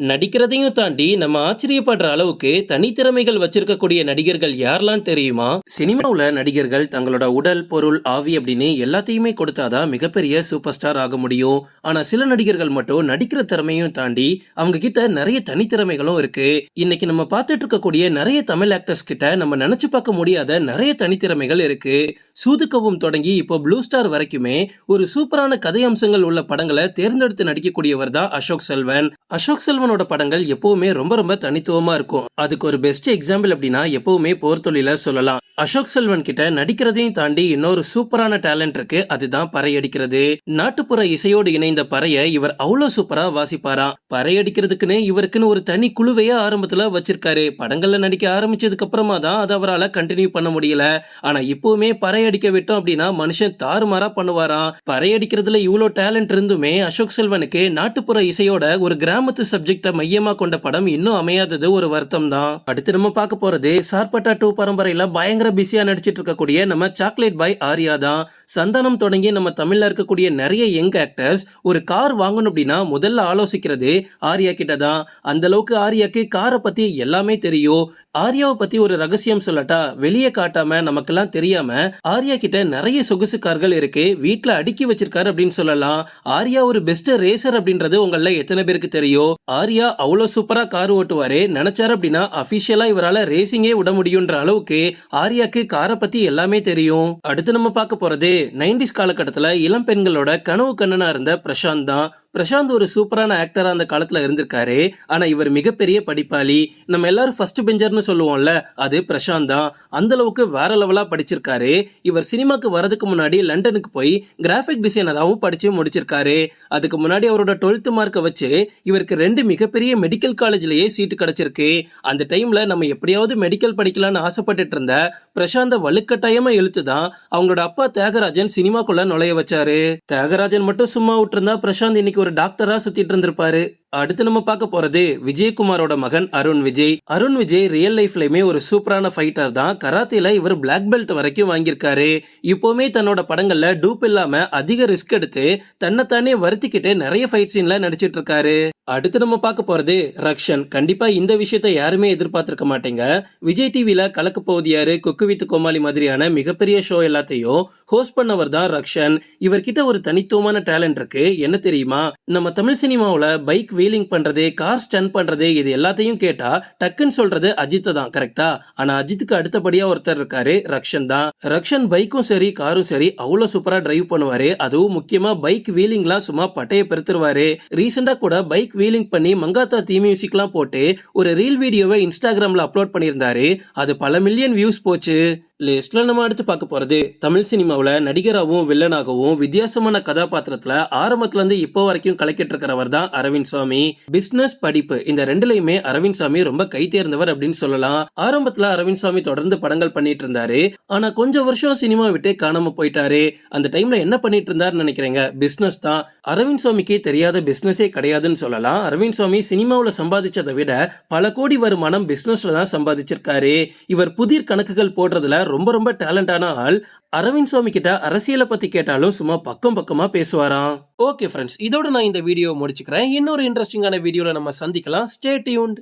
நடிக்கிறதையும் தாண்டி நம்ம ஆச்சரியப்படுற அளவுக்கு தனித்திறமைகள் வச்சிருக்கக்கூடிய நடிகர்கள் யாரெல்லாம் தெரியுமா? சினிமாவுல நடிகர்கள் தங்களோட உடல், பொருள், ஆவி அப்படின்னு எல்லாத்தையுமே கொடுத்தாதான் மிகப்பெரிய சூப்பர் ஸ்டார் ஆக முடியும். ஆனா சில நடிகர்கள் மட்டும் நடிக்கிற திறமையும் தாண்டி அவங்க கிட்ட நிறைய தனித்திறமைகளும் இருக்கு. இன்னைக்கு நம்ம பார்த்துட்டு இருக்கக்கூடிய நிறைய தமிழ் ஆக்டர்ஸ் கிட்ட நம்ம நினைச்சு பார்க்க முடியாத நிறைய தனித்திறமைகள் இருக்கு. சூதுக்கவும் தொடங்கி இப்போ ப்ளூ ஸ்டார் வரைக்குமே ஒரு சூப்பரான கதை அம்சங்கள் உள்ள படங்களை தேர்ந்தெடுத்து நடிக்கக்கூடியவர் தான் அசோக் செல்வன். அசோக் செல்வனோட படங்கள் எப்பவுமே ரொம்ப ரொம்ப தனித்துவமா இருக்கும். அதுக்கு ஒரு பெஸ்ட் எக்ஸாம்பிள் அப்படின்னா எப்பவுமே போர் தொழில சொல்லலாம். அசோக் செல்வன் கிட்ட நடிக்கிறதையும் தாண்டி இன்னொரு சூப்பரான டேலண்ட் இருக்கு, அதுதான் பறையடிக்கிறது. நாட்டுப்புற இசையோடு இணைந்த பறைய இவர் அவ்வளவு சூப்பரா வாசிப்பாராம். பறையடிக்கிறதுக்குன்னு இவருக்குன்னு ஒரு தனி குழுவையே ஆரம்பத்துல வச்சிருக்காரு. படங்கள்ல நடிக்க ஆரம்பிச்சதுக்கு அப்புறமா தான் அதை அவரால் கண்டினியூ பண்ண முடியல. ஆனா இப்பவுமே பறையடிக்க விட்டோம் அப்படின்னா மனுஷன் தாறுமாறா பண்ணுவாராம். பறையடிக்கிறதுல இவ்வளவு டேலண்ட் இருந்துமே அசோக் செல்வனுக்கு நாட்டுப்புற இசையோட ஒரு கிராமத்து சப்ஜெக்ட மையமா கொண்ட படம் இன்னும் அமையாதது ஒரு வருத்தம் தான். அடுத்து நம்ம பார்க்க போறது சார்பட்டா 2 பரம்பரையில பயங்கர பிஸியா நடிச்சிட்டு இருக்கக்கூடிய நம்ம சாக்லேட் பாய் ஆர்யா தான். சந்தானம் தொடங்கி நம்ம தமிழ்ல இருக்கக்கூடிய நிறைய யங் ஆக்டர்ஸ் ஒரு கார் வாங்கணும் அப்படின்னா முதல்ல ஆலோசிக்கிறது ஆர்யா கிட்ட தான். அந்த அளவுக்கு ஆர்யாக்கு காரை பத்தி எல்லாமே தெரியும். ஆர்யாவை பத்தி ஒரு ரகசியம் சொல்லட்டா, வெளியே காட்டாம நமக்கெல்லாம் தெரியாம ஆர்யா கிட்ட நிறைய சொகுசு கார்கள் இருக்கு, வீட்டுல அடுக்கி வச்சிருக்காரு அப்படின்னு சொல்லலாம். ஆர்யா ஒரு பெஸ்ட் ரேசர் அப்படின்றது உங்கள எத்தனை பேருக்கு தெரியும்? ஆர்யா அவ்வளவு சூப்பரா கார் ஓட்டுவாரு. நினைச்சாரு அப்படின்னா அபிஷியலா இவரால ரேசிங்கே விட முடியும்ன்ற அளவுக்கு ஆர்யாக்கு காரை பத்தி எல்லாமே தெரியும். அடுத்து நம்ம பார்க்க போறது 90s காலகட்டத்துல இளம் பெண்களோட கனவு கண்ணனா இருந்த பிரசாந்த் தான். பிரசாந்த் ஒரு சூப்பரான ஆக்டரா அந்த காலத்துல இருந்திருக்காரு. ஆனா இவர் மிகப்பெரிய படிப்பாளி. நம்ம எல்லாரும் ஃபர்ஸ்ட் பெஞ்சர்னு சொல்லுவோம்ல, அது பிரசாந்த் தான். அந்த அளவுக்கு வேற லெவலா படிச்சிருக்காரு. இவர் சினிமாக்கு வரதுக்கு முன்னாடி லண்டனுக்கு போய் கிராஃபிக் டிசைனராகவும் படிச்சு முடிச்சிருக்காரு. அதுக்கு முன்னாடி அவரோட 12th மார்க்கை வச்சு இவருக்கு 2 மிகப்பெரிய மெடிக்கல் காலேஜ்லயே சீட்டு கிடைச்சிருக்கு. அந்த டைம்ல நம்ம எப்படியாவது மெடிக்கல் படிக்கலாம்னு ஆசைப்பட்டுட்டு இருந்த பிரசாந்த வலுக்கட்டாயமா இழுத்துதான் அவங்களோட அப்பா தியாகராஜன் சினிமாக்குள்ள நுழைய வச்சாரு. தியாகராஜன் மட்டும் சும்மா விட்டுருந்தா பிரசாந்த் இன்னைக்கு ஒரு டாக்டரா சுத்திட்டு இருந்திருப்பாரு. அடுத்து நம்ம பார்க்க போறது விஜயகுமாரோட மகன் அருண் விஜய். அருண் விஜய் ரியல் லைஃப்லயுமே ஒரு சூப்பரான ஃபைட்டர் தான். கராத்தேல இவர் பிளாக் பெல்ட் வரைக்கும் வாங்கியிருக்காரு. இப்பவுமே தன்னோட படங்கள்ல டூப் இல்லாம அதிக ரிஸ்க் எடுத்து தன்னைத்தானே வருத்திக்கிட்டு நிறைய ஃபைட் சீன்ல நடிச்சிட்டு இருக்காரு. அடுத்து நம்ம பார்க்க போறது ரக்ஷன். கண்டிப்பா இந்த விஷயத்தை யாருமே எதிர்பார்த்திருக்க மாட்டீங்க. விஜய் டிவில கலக்க போவது யாரு, குக்கு வித் கோமாளி மாதிரியான மிகப்பெரிய ஷோ எல்லாத்தையும் ஹோஸ்ட் பண்ணவர் தான் ரக்ஷன். இவர்கிட்ட ஒரு தனித்துவமான டேலண்ட் இருக்கு. என்ன தெரியுமா? நம்ம தமிழ் சினிமாவுல பைக் வீலிங் பண்றது, கார் ஸ்டன் பண்றது, இது எல்லாத்தையும் கேட்டா டக்குன்னு சொல்றது அஜித் தான், கரெக்டா? ஆனா அஜித்துக்கு அடுத்தபடியா ஒருத்தர் இருக்காரு, ரக்ஷன் தான். ரக்ஷன் பைக்கும் சரி காரும் சரி அவ்வளவு சூப்பரா டிரைவ் பண்ணுவாரு. அதுவும் முக்கியமா பைக் வீலிங்லாம் சும்மா பட்டைய பெருத்துருவாரு. ரீசெண்டா கூட பைக் வீலிங் பண்ணி மங்காத்தா தீ மியூசிக்லாம் போட்டு ஒரு ரீல் வீடியோவை இன்ஸ்டாகிராம்ல அப்லோட் பண்ணியிருந்தாரு. அது பல மில்லியன் வியூஸ் போச்சு. லிஸ்ட்ல நம்ம அடுத்து பார்க்க போறது தமிழ் சினிமாவில் நடிகராகவும் வில்லனாகவும் வித்தியாசமான கதாபாத்திரத்துல ஆரம்பத்துல இருந்து இப்போ வரைக்கும் கலக்கிட்டு இருக்கிறவர் தான் அரவிந்த் சாமி. பிசினஸ், படிப்பு இந்த ரெண்டுலயுமே அரவிந்த் சாமி ரொம்ப கை தேர்ந்தவர் அப்படின்னு சொல்லலாம். ஆரம்பத்துல அரவிந்த் சாமி தொடர்ந்து படங்கள் பண்ணிட்டு இருந்தாரு. ஆனா கொஞ்சம் வருஷம் சினிமா விட்டு காணாம போயிட்டாரு. அந்த டைம்ல என்ன பண்ணிட்டு இருந்தாருன்னு நினைக்கிறீங்க? பிசினஸ் தான். அரவிந்த் சாமிக்கு தெரியாத பிசினஸே கிடையாதுன்னு சொல்லலாம். அரவிந்த் சாமி சினிமாவில் சம்பாதிச்சதை விட பல கோடி வருமானம் பிசினஸ்ல தான் சம்பாதிச்சிருக்காரு. இவர் புதிர் கணக்குகள் போடுறதுல ரொம்ப ரொம்ப டேலண்டான ஆள். அரவிந்த் சாமி கிட்ட அரசியலை பத்தி கேட்டாலும் சும்மா பக்கம் பக்கமா பேசுவாராம். ஓகே ஃப்ரெண்ட்ஸ், இதோட நான் இந்த வீடியோ முடிச்சுக்கிறேன். இன்னொரு இன்ட்ரெஸ்டிங்கான வீடியோல நம்ம சந்திக்கலாம். Stay tuned.